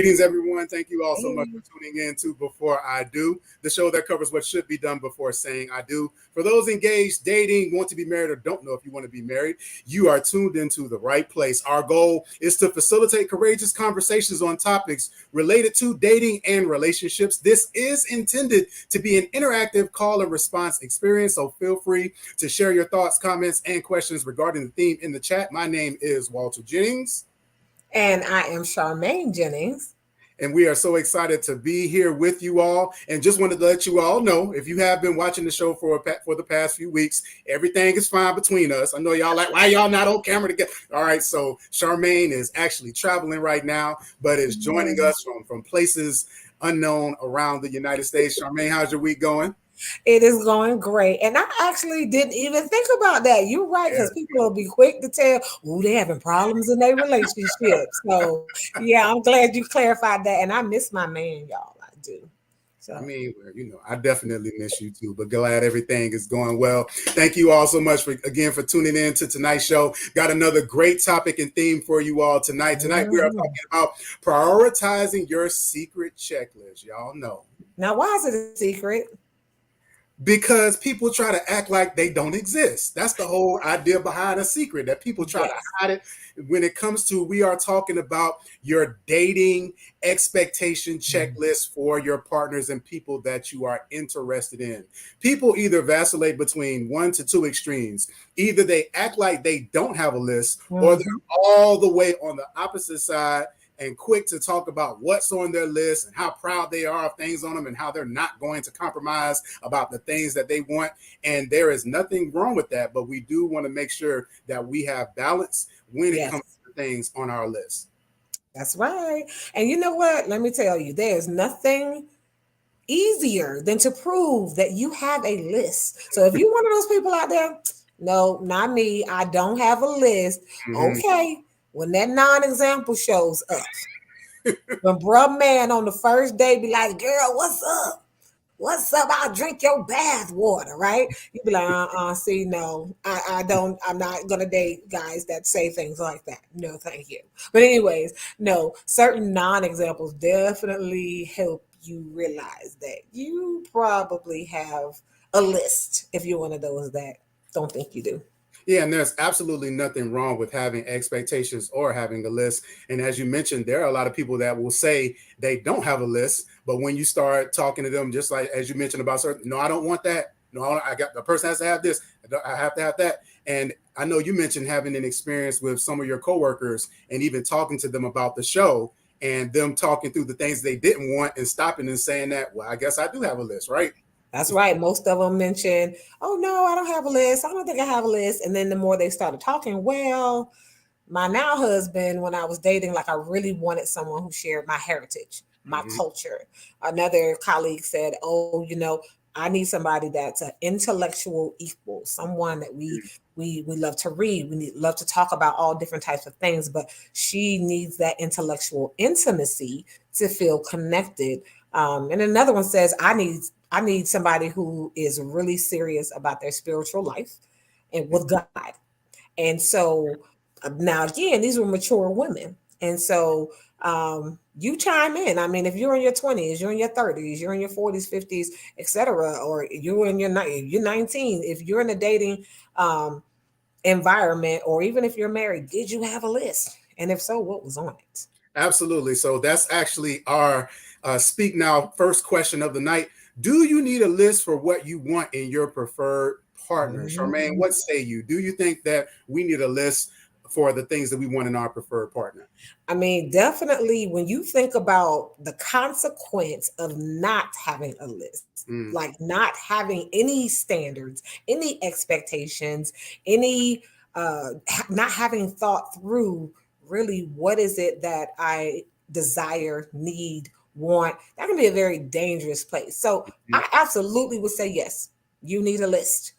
Greetings, everyone. Thank you all so much Hey. for tuning in to Before I Do, the show that covers what should be done before saying I do. For those engaged, dating, want to be married, or don't know if you want to be married, you are tuned into the right place. Our goal is to facilitate courageous conversations on topics related to dating and relationships. This is intended to be an interactive call and response experience, so feel free to share your thoughts, comments, and questions regarding the theme in the chat. My name is Walter Jennings. And I am Charmaine Jennings. And we are so excited to be here with you all. And just wanted to let you all know, if you have been watching the show for the past few weeks, everything is fine between us. I know y'all like, why y'all not on camera together? All right, so Charmaine is actually traveling right now, but is joining us from places unknown around the United States. Charmaine, how's your week going? It is going great. And I actually didn't even think about that. You're right, because people will be quick to tell, oh, they're having problems in their relationship. So, yeah, I'm glad you clarified that. And I miss my man, y'all. I do. So, I mean, I definitely miss you too, but glad everything is going well. Thank you all so much for tuning in to tonight's show. Got another great topic and theme for you all tonight. Tonight we are talking about prioritizing your secret checklist. Y'all know. Now, why is it a secret? Because people try to act like they don't exist. That's the whole idea behind a secret, that people try to hide it. When it comes to, we are talking about your dating expectation checklist for your partners and people that you are interested in. People either vacillate between one to two extremes. Either they act like they don't have a list, or they're all the way on the opposite side and quick to talk about what's on their list and how proud they are of things on them and how they're not going to compromise about the things that they want. And there is nothing wrong with that, but we do want to make sure that we have balance when it comes to things on our list. That's right. And you know what? Let me tell you, there's nothing easier than to prove that you have a list. So if you're one of those people out there, no, not me, I don't have a list. Okay. When that non-example shows up, when bruh man on the first day be like, girl, what's up? What's up? I'll drink your bath water, right? You be like, see, no, I don't, I'm not gonna date guys that say things like that. No, thank you. But anyways, no, certain non-examples definitely help you realize that you probably have a list if you're one of those that don't think you do. Yeah, and there's absolutely nothing wrong with having expectations or having a list. And as you mentioned, there are a lot of people that will say they don't have a list, but when you start talking to them, just like as you mentioned about certain, no, I don't want that. No, I got the person has to have this. I have to have that. And I know you mentioned having an experience with some of your coworkers and even talking to them about the show and them talking through the things they didn't want and stopping and saying that, well, I guess I do have a list, right? That's right. Most of them mention, oh, no, I don't have a list. I don't think I have a list. And then the more they started talking, well, my now husband, when I was dating, like I really wanted someone who shared my heritage, my culture. Another colleague said, oh, I need somebody that's an intellectual equal, someone that we love to read. We love to talk about all different types of things, but she needs that intellectual intimacy to feel connected. And another one says, I need somebody who is really serious about their spiritual life and with God. And so now again, these were mature women. And so you chime in. I mean, if you're in your 20s, you're in your 30s, you're in your 40s, 50s, etc., or you're in you're 19, if you're in a dating environment, or even if you're married, did you have a list? And if so, what was on it? Absolutely. So that's actually our Speak Now first question of the night. Do you need a list for what you want in your preferred partner? Charmaine, what say you? Do you think that we need a list for the things that we want in our preferred partner? I mean, definitely when you think about the consequence of not having a list, like not having any standards, any expectations, any not having thought through really what is it that I desire, need, want, that can be a very dangerous place. So I absolutely would say yes, you need a list.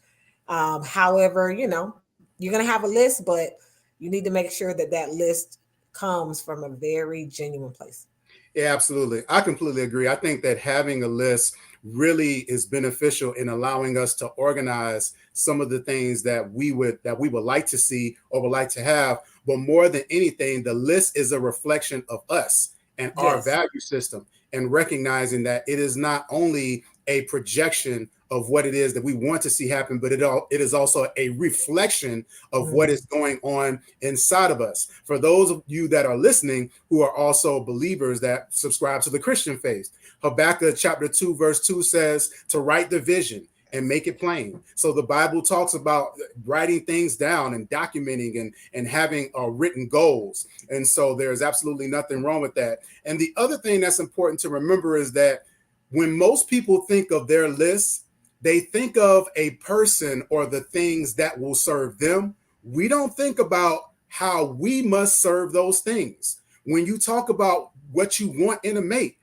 However, you're going to have a list, but you need to make sure that that list comes from a very genuine place. Yeah, absolutely. I completely agree. I think that having a list really is beneficial in allowing us to organize some of the things that we would like to see or would like to have. But more than anything, the list is a reflection of us and our Yes. value system, and recognizing that it is not only a projection of what it is that we want to see happen, but it is also a reflection of what is going on inside of us. For those of you that are listening who are also believers that subscribe to the Christian faith, Habakkuk chapter 2 verse 2 says to write the vision and make it plain. So the Bible talks about writing things down and documenting and having written goals. And so there's absolutely nothing wrong with that. And the other thing that's important to remember is that when most people think of their list, they think of a person or the things that will serve them. We don't think about how we must serve those things. When you talk about what you want in a mate,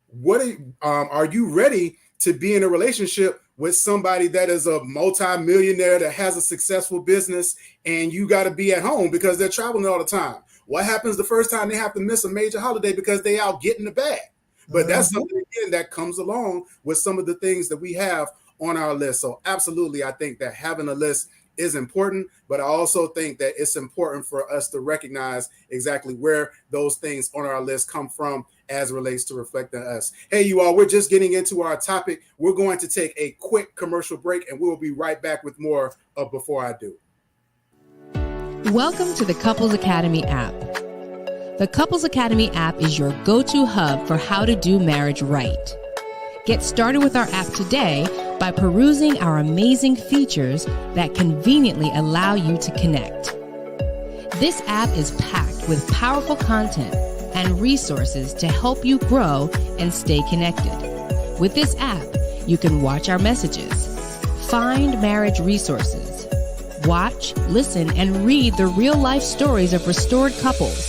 what are you ready to be in a relationship with somebody that is a multi-millionaire that has a successful business, and you got to be at home because they're traveling all the time? What happens the first time they have to miss a major holiday because they out getting the bag? But that's something, again, that comes along with some of the things that we have on our list. So absolutely, I think that having a list is important, but I also think that it's important for us to recognize exactly where those things on our list come from as it relates to reflecting us. Hey, you all, we're just getting into our topic. We're going to take a quick commercial break, and we'll be right back with more of Before I Do. Welcome to the Couples Academy app. The Couples Academy app is your go-to hub for how to do marriage right. Get started with our app today by perusing our amazing features that conveniently allow you to connect. This app is packed with powerful content and resources to help you grow and stay connected. With this app, you can watch our messages, find marriage resources, watch, listen, and read the real-life stories of restored couples,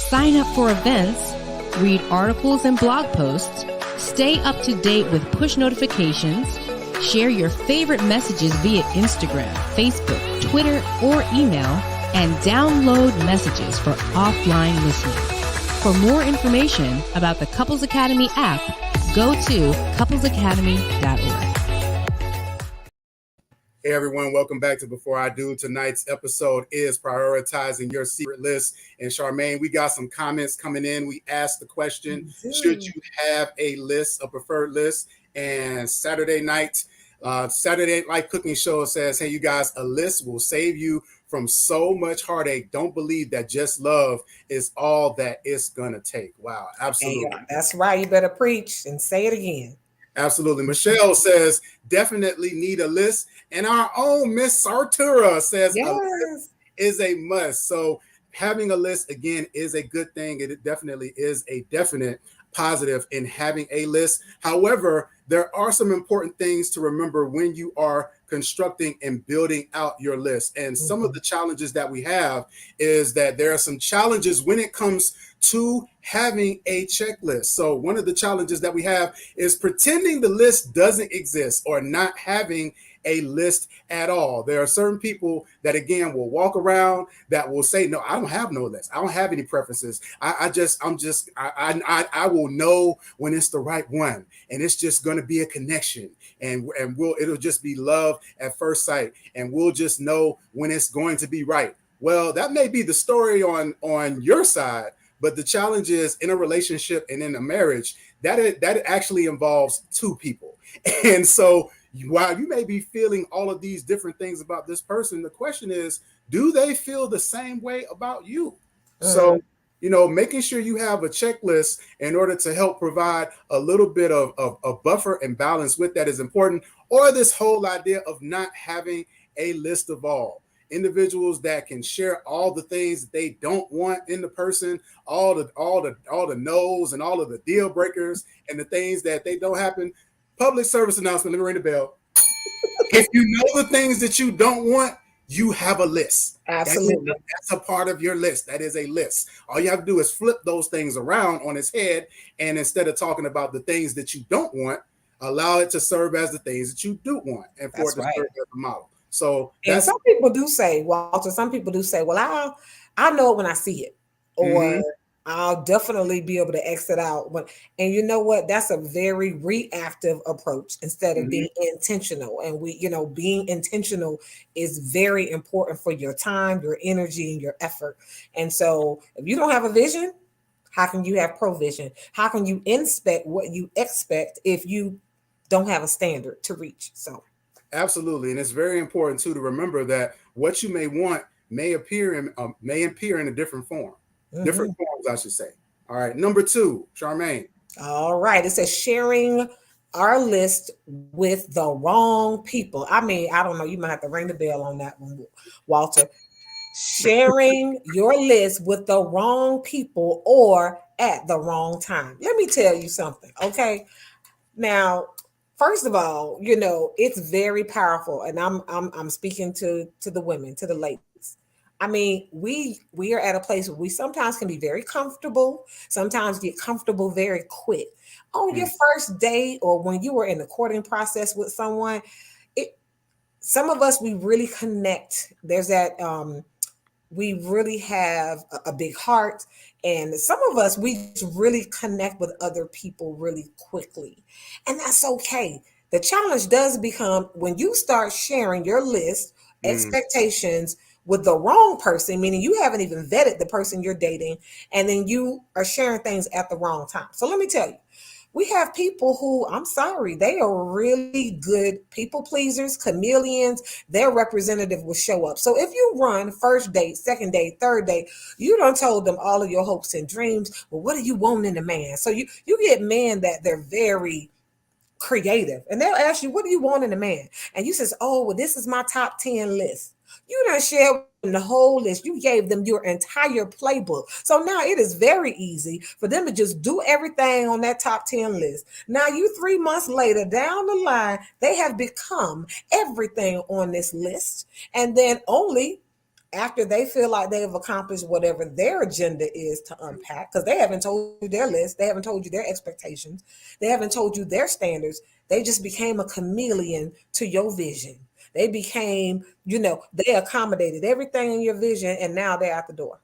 sign up for events, read articles and blog posts, stay up to date with push notifications, share your favorite messages via Instagram, Facebook, Twitter, or email, and download messages for offline listening. For more information about the Couples Academy app, go to couplesacademy.org. Hey everyone, welcome back to Before I Do. Tonight's episode is prioritizing your secret list. And Charmaine, we got some comments coming in. We asked the question, should you have a list, a preferred list? And Saturday Night Cooking Show says, hey, you guys, a list will save you from so much heartache. Don't believe that just love is all that it's going to take. Wow, absolutely. That's right. You better preach and say it again. Absolutely. Michelle says, definitely need a list. And our own Miss Sartura says, yes, a list is a must. So having a list, again, is a good thing. It definitely is a definite positive in having a list. However, there are some important things to remember when you are constructing and building out your list. And some of the challenges that we have is that there are some challenges when it comes to having a checklist. So one of the challenges that we have is pretending the list doesn't exist or not having a list at all. There are certain people that, again, will walk around that will say, no, I don't have no list. I don't have any preferences. I will know when it's the right one, and it's just going to be a connection, and it'll just be love at first sight, and we'll just know when it's going to be right. Well, that may be the story on your side, but the challenge is in a relationship and in a marriage that actually involves two people. And so while you may be feeling all of these different things about this person, the question is, do they feel the same way about you? So, making sure you have a checklist in order to help provide a little bit of buffer and balance with that is important. Or this whole idea of not having a list of all. Individuals that can share all the things that they don't want in the person, all the no's and all of the deal breakers and the things that they don't happen. Public service announcement. Let me ring the bell. If you know the things that you don't want, you have a list. Absolutely. That's a part of your list. That is a list. All you have to do is flip those things around on its head. And instead of talking about the things that you don't want, allow it to serve as the things that you do want and for it to serve as a model. So some people do say, Walter, well, I'll know it when I see it. Or I'll definitely be able to exit out. And you know what? That's a very reactive approach instead of being intentional. And being intentional is very important for your time, your energy, and your effort. And so if you don't have a vision, How can you have provision? How can you inspect what you expect if you don't have a standard to reach? So Absolutely, and it's very important too to remember that what you may want may appear in a different form, different mhm. forms, I should say. All right, number two, Charmaine. All right. It says sharing our list with the wrong people. I mean, I don't know. You might have to ring the bell on that one, Walter. Sharing your list with the wrong people or at the wrong time. Let me tell you something, okay? Now, first of all, it's very powerful, and I'm speaking to the women, to the ladies. I mean, we are at a place where we sometimes can be very comfortable, sometimes get comfortable very quick. On your Mm, first date or when you were in the courting process with someone, it some of us we really connect. There's that we really have a big heart, and some of us we just really connect with other people really quickly, and that's okay. The challenge does become when you start sharing your list mm, expectations with the wrong person, meaning you haven't even vetted the person you're dating, and then you are sharing things at the wrong time. So let me tell you, we have people who, I'm sorry, they are really good people pleasers, chameleons. Their representative will show up. So if you run first date, second date, third date, you done told them all of your hopes and dreams. Well, what do you want in a man? So you get men that they're very creative, and they'll ask you, what do you want in a man? And you says, oh, well, this is my top 10 list. You done shared the whole list. You gave them your entire playbook. So now it is very easy for them to just do everything on that top 10 list. Now you 3 months later down the line, they have become everything on this list. And then only after they feel like they've accomplished whatever their agenda is to unpack, because they haven't told you their list, they haven't told you their expectations, they haven't told you their standards. They just became a chameleon to your vision. They became, they accommodated everything in your vision, and now they're at the door.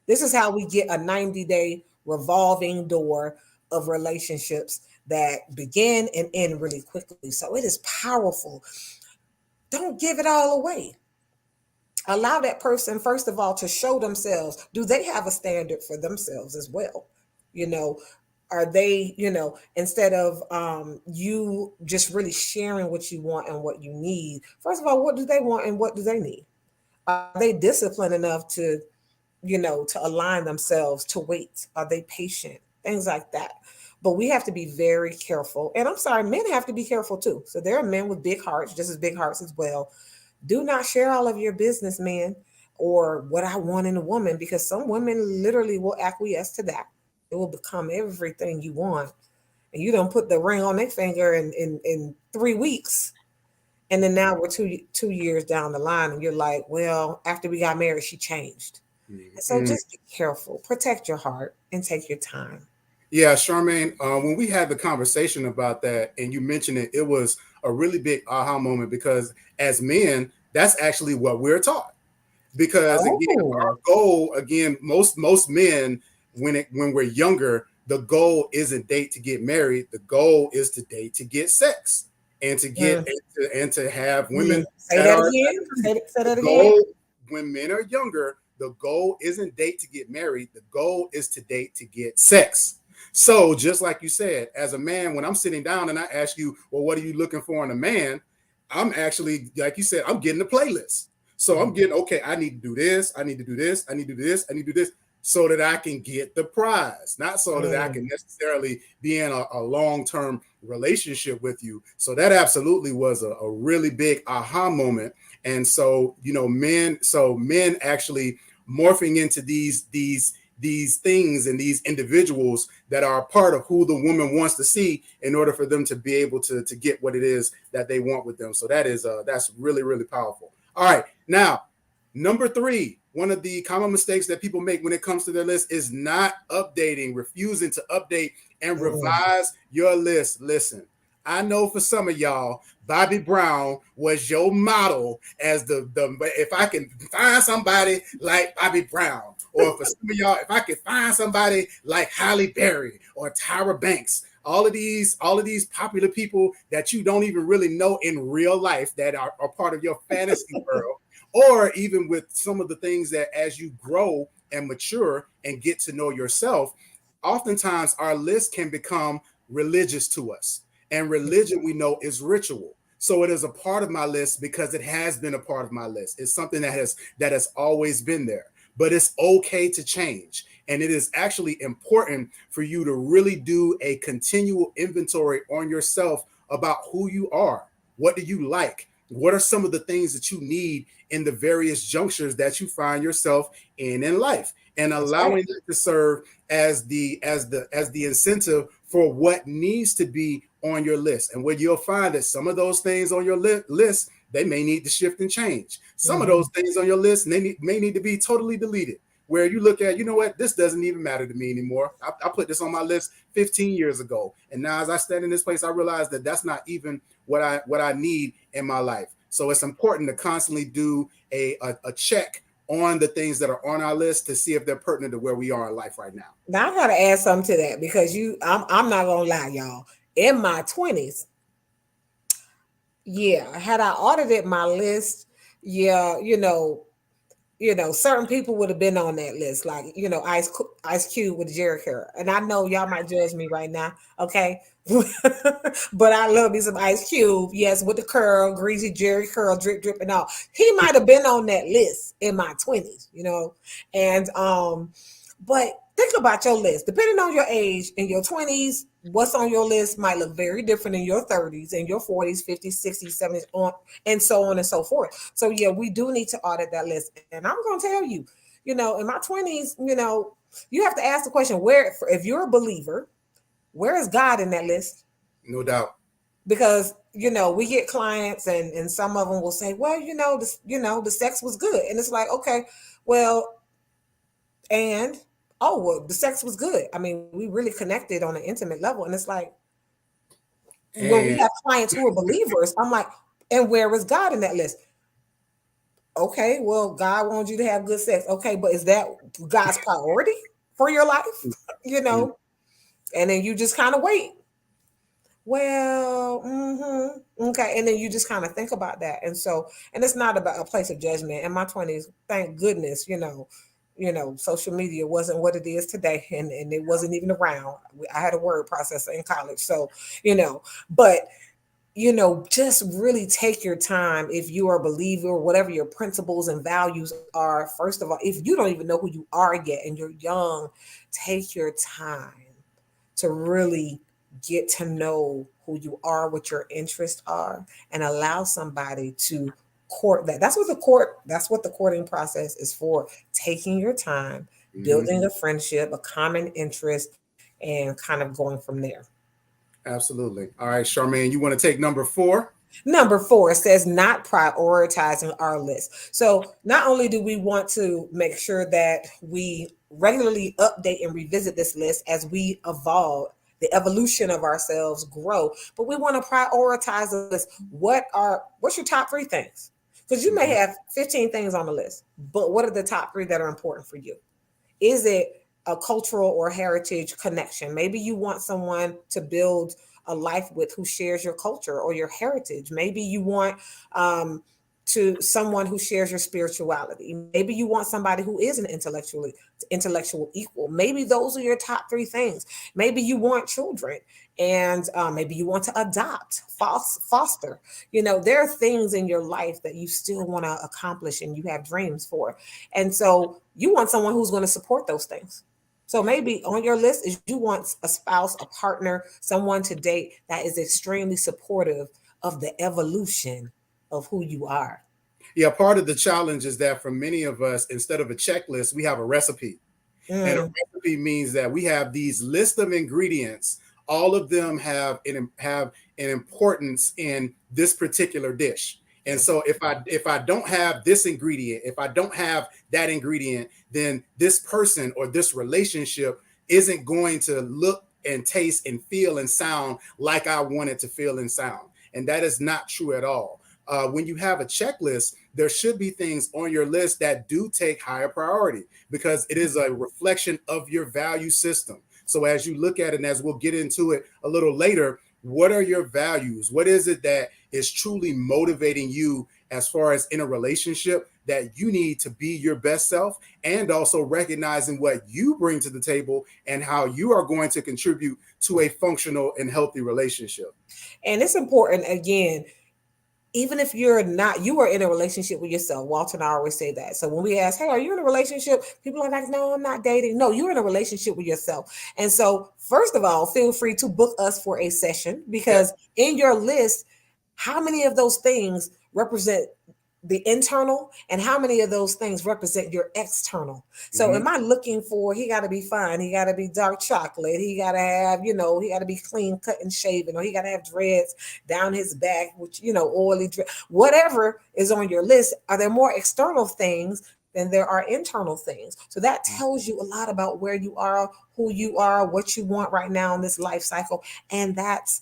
This is how we get a 90-day revolving door of relationships that begin and end really quickly. So it is powerful. Don't give it all away. Allow that person, first of all, to show themselves. Do they have a standard for themselves as well? You know, are they, instead of you just really sharing what you want and what you need, first of all, what do they want and what do they need? Are they disciplined enough to align themselves to wait? Are they patient? Things like that. But we have to be very careful. And I'm sorry, men have to be careful too. So there are men with big hearts, just as big hearts as well. Do not share all of your business, man, or what I want in a woman, because some women literally will acquiesce to that. It will become everything you want. And you don't put the ring on their finger in 3 weeks. And then now we're two years down the line, and you're like, well, after we got married, she changed. mm, And so mm. just be careful, protect your heart, and take your time. Yeah, Charmaine, when we had the conversation about that and you mentioned it, it was a really big aha moment because as men, that's actually what we're taught. Because again, our Oh, goal, again, most men, when we're younger, the goal isn't date to get married. The goal is to date to get sex and to get mm, and to have women say that that are again. Say the that again. goal when men are younger, the goal isn't date to get married. The goal is to date to get sex. So just like you said, as a man, when I'm sitting down and I ask you, well, what are you looking for in a man? I'm actually, like you said, I'm getting a playlist. So I'm getting, okay, I need to do this, I need to do this, I need to do this, I need to do this, so that I can get the prize, not so that I Mm, can necessarily be in a long-term relationship with you. So that absolutely was a really big aha moment. And so, men actually morphing into these things and these individuals that are a part of who the woman wants to see in order for them to be able to get what it is that they want with them. So that's really, really powerful. All right, now number three, one of the common mistakes that people make when it comes to their list is not updating, refusing to update and mm. revise your list. Listen, I know for some of y'all, Bobby Brown was your model as the if I can find somebody like Bobby Brown, or for some of y'all, if I could find somebody like Halle Berry or Tyra Banks, all of these popular people that you don't even really know in real life that are part of your fantasy world, or even with some of the things that as you grow and mature and get to know yourself, oftentimes our list can become religious to us. And religion, we know, is ritual. So it is a part of my list because it has been a part of my list. It's something that has always been there. But it's okay to change. And it is actually important for you to really do a continual inventory on yourself about who you are. What do you like? What are some of the things that you need in the various junctures that you find yourself in life, and allowing it to serve as the incentive for what needs to be on your list. And where you'll find that some of those things on your list, they may need to shift and change. Some of those things on your list may need to be totally deleted, where you look at, you know what, this doesn't even matter to me anymore. I put this on my list 15 years ago. And now as I stand in this place, I realize that that's not even what I need in my life. So it's important to constantly do a check on the things that are on our list to see if they're pertinent to where we are in life right now. Now I gotta add something to that, because I'm not gonna lie, y'all. In my 20s, yeah, had I audited my list, yeah, certain people would have been on that list, like, Ice Cube with Jerry Curl. And I know y'all might judge me right now, okay? But I love me some Ice Cube, yes, with the curl, greasy Jerry Curl, drip, drip, and all. He might have been on that list in my 20s, and but think about your list. Depending on your age, in your 20s, what's on your list might look very different in your 30s, in your 40s, 50s, 60s, 70s, and so on and so forth. So yeah, we do need to audit that list. And I'm going to tell you, in my 20s, you have to ask the question, if you're a believer, where is God in that list? No doubt. Because we get clients, and some of them will say, well, the sex was good, and it's like, okay, well, and the sex was good. I mean, we really connected on an intimate level. And it's like, when we have clients who are believers, I'm like, and where is God in that list? Okay, well, God wants you to have good sex. Okay, but is that God's priority for your life? And then you just kind of wait. Well, okay. And then you just kind of think about that. And it's not about a place of judgment. In my 20s, thank goodness, social media wasn't what it is today, and it wasn't even around. I had a word processor in college. So, but, just really take your time. If you are a believer, whatever your principles and values are, first of all, if you don't even know who you are yet and you're young, take your time to really get to know who you are, what your interests are, and allow somebody to court that. That's what the courting process is for. Taking your time, building a friendship, a common interest, and kind of going from there. Absolutely. All right, Charmaine, you want to take number 4? Number 4 says not prioritizing our list. So not only do we want to make sure that we regularly update and revisit this list as we evolve, the evolution of ourselves grow, but we want to prioritize the list. What's your top 3 things? Because you may have 15 things on the list, but what are the top 3 that are important for you? Is it a cultural or heritage connection? Maybe you want someone to build a life with who shares your culture or your heritage. Maybe you want to someone who shares your spirituality. Maybe you want somebody who is an intellectual equal. Maybe those are your top 3 things. Maybe you want children, and maybe you want to adopt, foster. There are things in your life that you still want to accomplish and you have dreams for. And so you want someone who's going to support those things. So maybe on your list is you want a spouse, a partner, someone to date that is extremely supportive of the evolution of who you are. Yeah, part of the challenge is that for many of us, instead of a checklist, we have a recipe. And a recipe means that we have these list of ingredients. All of them have an importance in this particular dish. And so if I don't have this ingredient, if I don't have that ingredient, then this person or this relationship isn't going to look and taste and feel and sound like I want it to feel and sound. And that is not true at all. When you have a checklist, there should be things on your list that do take higher priority because it is a reflection of your value system. So as you look at it, and as we'll get into it a little later, what are your values? What is it that is truly motivating you as far as in a relationship that you need to be your best self, and also recognizing what you bring to the table and how you are going to contribute to a functional and healthy relationship. And it's important, again, even if you're not, you are in a relationship with yourself. Walter and I always say that. So when we ask, hey, are you in a relationship? People are like, no, I'm not dating. No, you're in a relationship with yourself. And so, first of all, feel free to book us for a session, because in your list, how many of those things represent the internal, and how many of those things represent your external? So am I looking for, he got to be fine, he got to be dark chocolate, he got to have, he got to be clean cut and shaven, or he got to have dreads down his back, which, oily, whatever is on your list? Are there more external things than there are internal things? So that tells you a lot about where you are, who you are, what you want right now in this life cycle. And that's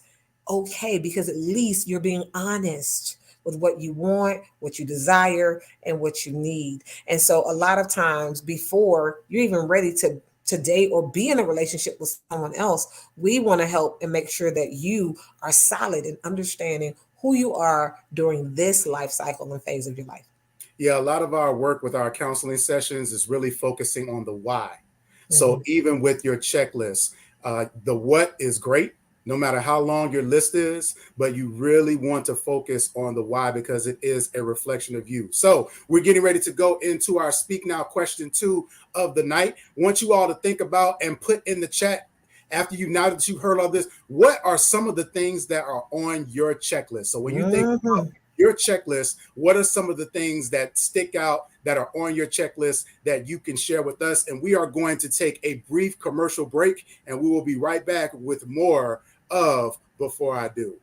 okay, because at least you're being honest with what you want, what you desire, and what you need. And so a lot of times, before you're even ready to date or be in a relationship with someone else, we want to help and make sure that you are solid in understanding who you are during this life cycle and phase of your life. Yeah, a lot of our work with our counseling sessions is really focusing on the why. So even with your checklist, the what is great, no matter how long your list is, but you really want to focus on the why, because it is a reflection of you. So we're getting ready to go into our Speak Now question 2 of the night. I want you all to think about and put in the chat, now that you've heard all this, what are some of the things that are on your checklist? So when you think about your checklist, what are some of the things that stick out that are on your checklist that you can share with us? And we are going to take a brief commercial break, and we will be right back with more of Before I Do.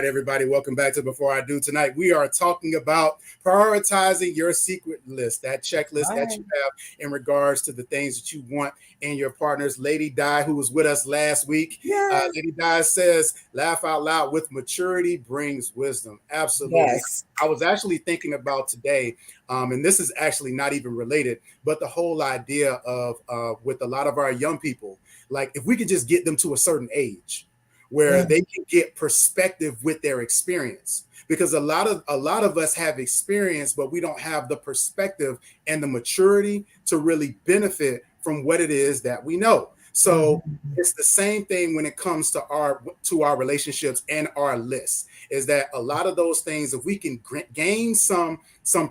Everybody, welcome back to Before I Do. Tonight we are talking about prioritizing your secret list, that checklist that you have in regards to the things that you want in your partners. Lady Di, who was with us last week, Lady Di says, laugh out loud, with maturity brings wisdom. Absolutely. Yes. I was actually thinking about today, and this is actually not even related, but the whole idea of with a lot of our young people, like if we could just get them to a certain age where they can get perspective with their experience, because a lot of us have experience, but we don't have the perspective and the maturity to really benefit from what it is that we know. So it's the same thing when it comes to our relationships and our lists, is that a lot of those things, if we can gain some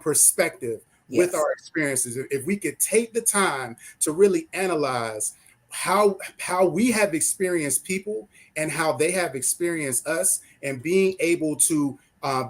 perspective with our experiences, if we could take the time to really analyze how we have experienced people and how they have experienced us, and being able to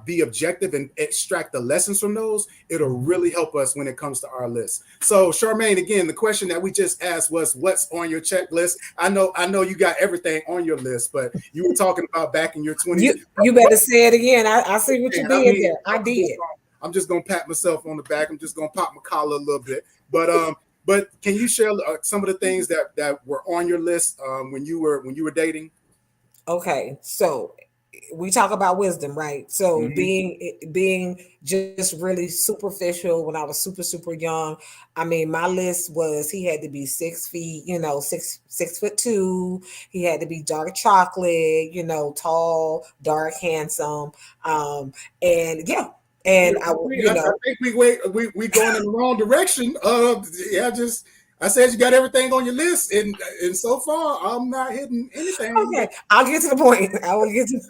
be objective and extract the lessons from those, it'll really help us when it comes to our list. So Charmaine, again, the question that we just asked was, what's on your checklist? I know you got everything on your list, but you were talking about back in your 20s. You better say it again. I see what you did there. I did. I'm just gonna pat myself on the back. I'm just gonna pop my collar a little bit. But can you share some of the things that were on your list when you were dating? Okay, so we talk about wisdom, right? So being just really superficial when I was super young. I mean, my list was, he had to be 6 feet, 6'2". He had to be dark chocolate, tall, dark, handsome, and yeah. And I think we going in the wrong direction. I said you got everything on your list, and so far I'm not hitting anything. Okay, I'll get to the point. I will get to.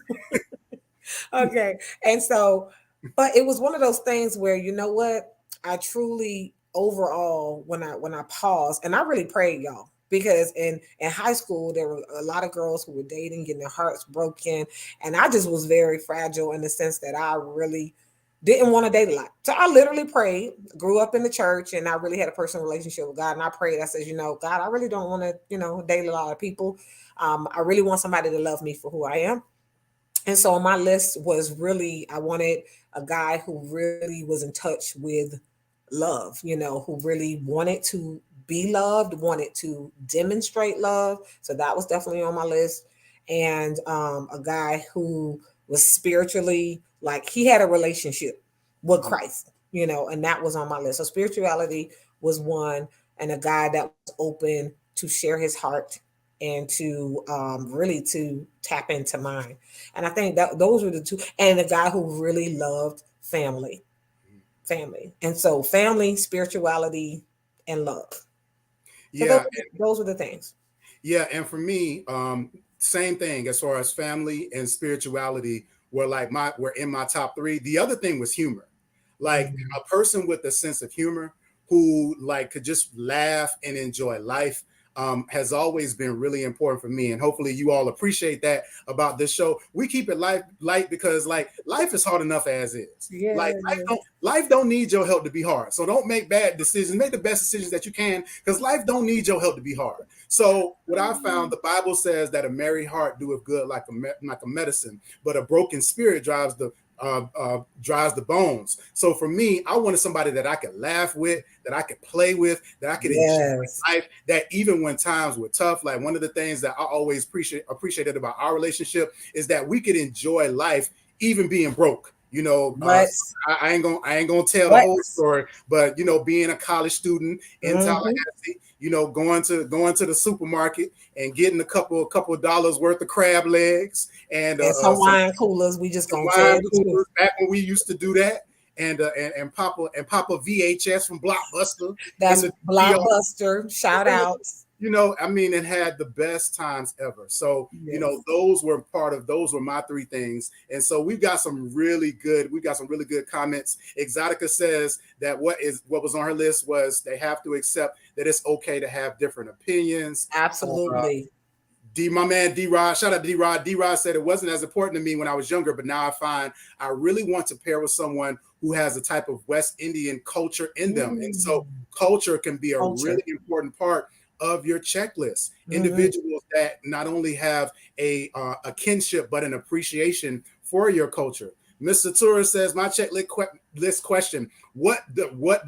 Okay, and so, but it was one of those things where, you know what, I truly, overall, when I paused, and I really prayed, y'all, because in high school there were a lot of girls who were dating, getting their hearts broken, and I just was very fragile in the sense that I really didn't want to date a lot. So I literally prayed, grew up in the church, and I really had a personal relationship with God. And I prayed, I said, God, I really don't want to, date a lot of people. I really want somebody to love me for who I am. And so my list was really, I wanted a guy who really was in touch with love, who really wanted to be loved, wanted to demonstrate love. So that was definitely on my list. And a guy who was spiritually, like he had a relationship with Christ, and that was on my list. So spirituality was one, and a guy that was open to share his heart and to really to tap into mine. And I think that those were the two. And a guy who really loved family. And so family, spirituality, and love. So Yeah, those were the things. yeah, and for me, same thing as far as family and spirituality were in my top three. The other thing was humor, like Mhm. a person with a sense of humor who like could just laugh and enjoy life. Has always been really important for me, and hopefully you all appreciate that about this show. We keep it light because like life is hard enough as is. Yeah. Like life don't need your help to be hard. So don't make bad decisions. Make the best decisions that you can, because life don't need your help to be hard. So what I found, the Bible says that a merry heart doeth good like a medicine, but a broken spirit drives the bones. So for me, I wanted somebody that I could laugh with, that I could play with, that I could enjoy Yes. life. That even when times were tough, like one of the things that I always appreciated about our relationship is that we could enjoy life even being broke. But I ain't gonna tell the what? whole story, but being a college student in Mhm. Tallahassee, going to the supermarket and getting a couple of dollars worth of crab legs and And some some wine coolers. We just gonna tell wine the truth. coolers back when we used to do that, and Papa VHS from Blockbuster in That's the DVR. Blockbuster. Shout outs. I mean, it had the best times ever. So, Yes. those were my three things. And so we got some really good comments. Exotica says that what was on her list was they have to accept that it's okay to have different opinions. Absolutely. My man D-Rod, shout out to D-Rod. D-Rod said it wasn't as important to me when I was younger, but now I find I really want to pair with someone who has a type of West Indian culture in them. And so culture can be a Culture. really important part of your checklist. Mhm. Individuals that not only have a kinship, but an appreciation for your culture. Mr. Tura says, my checklist question, what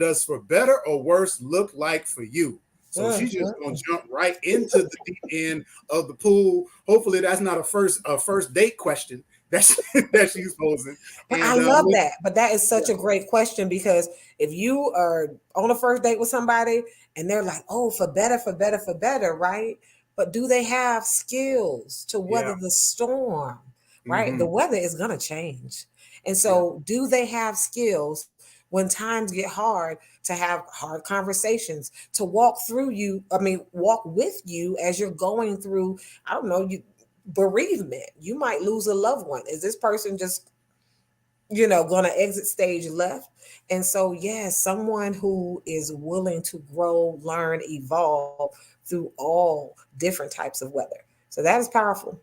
does for better or worse look like for you? So she's just gonna jump right into the deep end of the pool. Hopefully, that's not a first date question that she's posing. But I And love that. But that is such a great question, because if you are on a first date with somebody and they're like, oh, for better, right? But do they have skills to yeah, weather the storm, right? The mhm, weather is going to change. And yeah, so, do they have skills when times get hard to have hard conversations, to walk with you as you're going through, I don't know, bereavement. You might lose a loved one. Is this person just gonna exit stage left? And so yes, someone who is willing to grow, learn, evolve through all different types of weather. So that is powerful.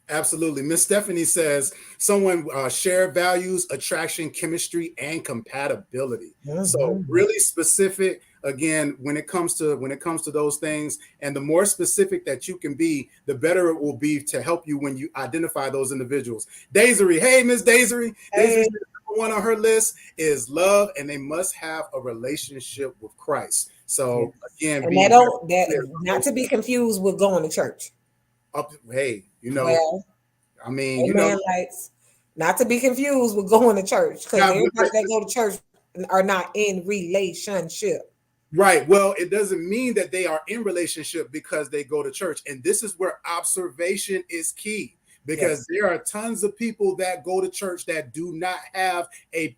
absolutely. Miss Stephanie says someone share values, attraction, chemistry, and compatibility. So Mhm. really specific. Again, when it comes to those things, and the more specific that you can be, the better it will be to help you when you identify those individuals. Desiree, hey Miss Desiree, Hey, number one on her list is love, and they must have a relationship with Christ. So yes. again, And that being very don't that clear not about to be confused with going to church. hey, Well, I mean, amen, lights. Not to be confused with going to church, because God, everybody that go to church are not in relationship. right. Well, it doesn't mean that they are in relationship because they go to church. And this is where observation is key, because Yes. there are tons of people that go to church that do not have a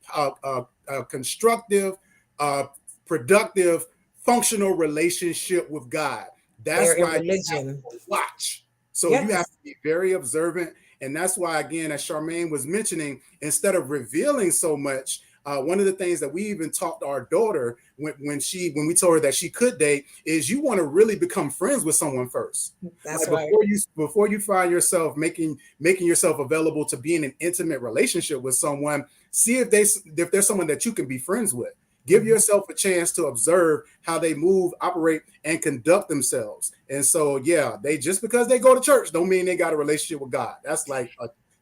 constructive, uh, productive, functional relationship with God. They're That's in why you have religion. to watch. So you have Yes. to be very observant. And that's why, again, as Charmaine was mentioning, instead of revealing so much, One of the things that we even taught our daughter when we told her that she could date is you want to really become friends with someone first. That's Like right. before you find yourself making yourself available to be in an intimate relationship with someone, see if there's someone that you can be friends with. Give yourself a chance to observe how they move, operate, and conduct themselves. And so, yeah, they just because they go to church don't mean they got a relationship with God. That's like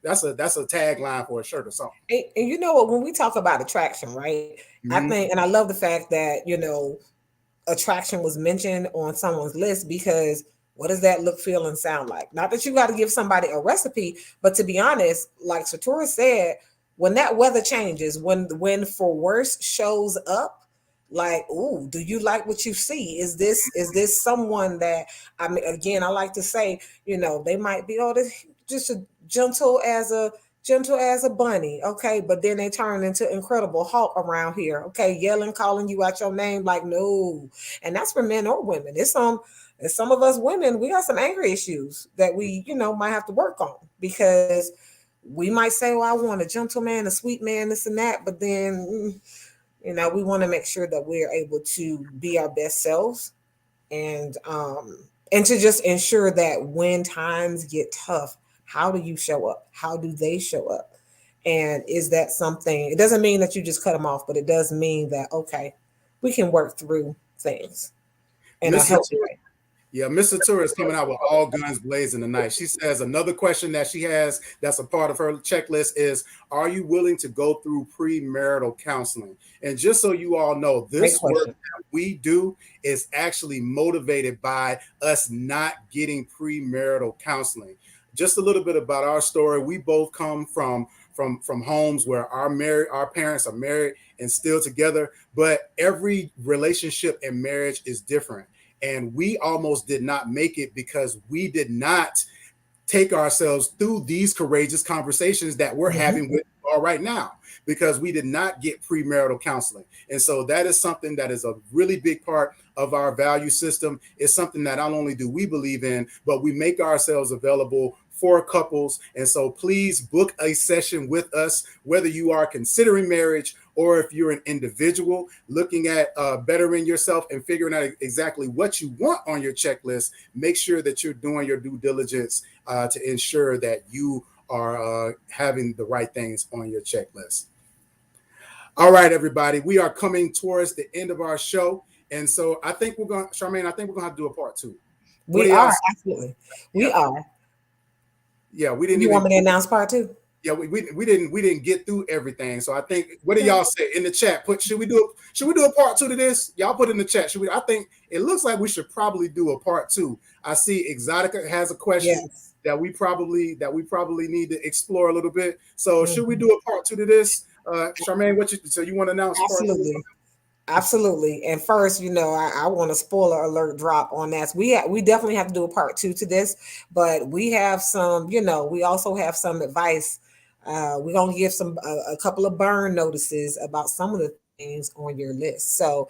that's a tagline for a shirt or something. And you know what? When we talk about attraction, right? I think, and I love the fact that attraction was mentioned on someone's list, because what does that look, feel, and sound like? Not that you got to give somebody a recipe, but to be honest, like Satura said, when that weather changes, when the wind for worse shows up, like, ooh, do you like what you see? Is this someone that, I mean, again, I like to say, they might be, oh, this just a gentle as a bunny, okay, but then they turn into Incredible Hulk around here, okay, yelling, calling you out your name, like, no. And that's for men or women. It's some of us women, we got some anger issues that we might have to work on, because we might say, well, I want a gentleman, a sweet man, this and that, but then we want to make sure that we're able to be our best selves, and to just ensure that when times get tough, how do you show up? How do they show up? And is that something? It doesn't mean that you just cut them off, but it does mean that, okay, we can work through things in a Mr. healthy way. Yeah, Mr. Tour is coming out with all guns blazing tonight. She says another question that she has that's a part of her checklist is, are you willing to go through premarital counseling? And just so you all know, this work that we do is actually motivated by us not getting premarital counseling. Just a little bit about our story. We both come from homes where our parents are married and still together, but every relationship and marriage is different. And we almost did not make it because we did not take ourselves through these courageous conversations that we're having with you all right now, because we did not get premarital counseling. And so that is something that is a really big part of our value system. It's something that not only do we believe in, but we make ourselves available for couples. And so please book a session with us, whether you are considering marriage or if you're an individual looking at bettering yourself and figuring out exactly what you want on your checklist. Make sure that you're doing your due diligence to ensure that you are having the right things on your checklist. All right, everybody, we are coming towards the end of our show. And so I think Charmaine, I think we're going to have to do a part 2. We are, absolutely. We are. Yeah, we didn't. You want me to announce part 2? Yeah, we didn't get through everything. So I think, what do y'all say in the chat? Should we do a part 2 to this? Y'all put in the chat. I think it looks like we should probably do a part 2. I see Exotica has a question that we probably need to explore a little bit. So should we do a part 2 to this? Charmaine, so you want to announce? Absolutely. Part 2? Absolutely. And first, I want a spoiler alert drop on that. We definitely have to do a part 2 to this, but we have some, we also have some advice. We're going to give a couple of burn notices about some of the things on your list. So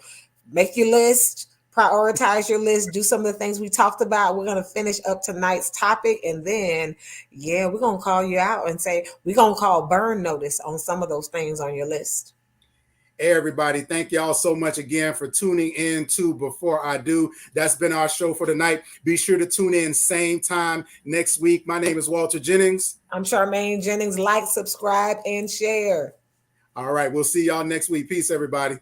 make your list, prioritize your list, do some of the things we talked about. We're going to finish up tonight's topic, and then, we're going to call you out and say, we're going to call burn notice on some of those things on your list. Hey, everybody, thank y'all so much again for tuning in to Before I Do. That's been our show for tonight. Be sure to tune in same time next week. My name is Walter Jennings. I'm Charmaine Jennings. Like, subscribe, and share. All right, we'll see y'all next week. Peace, everybody.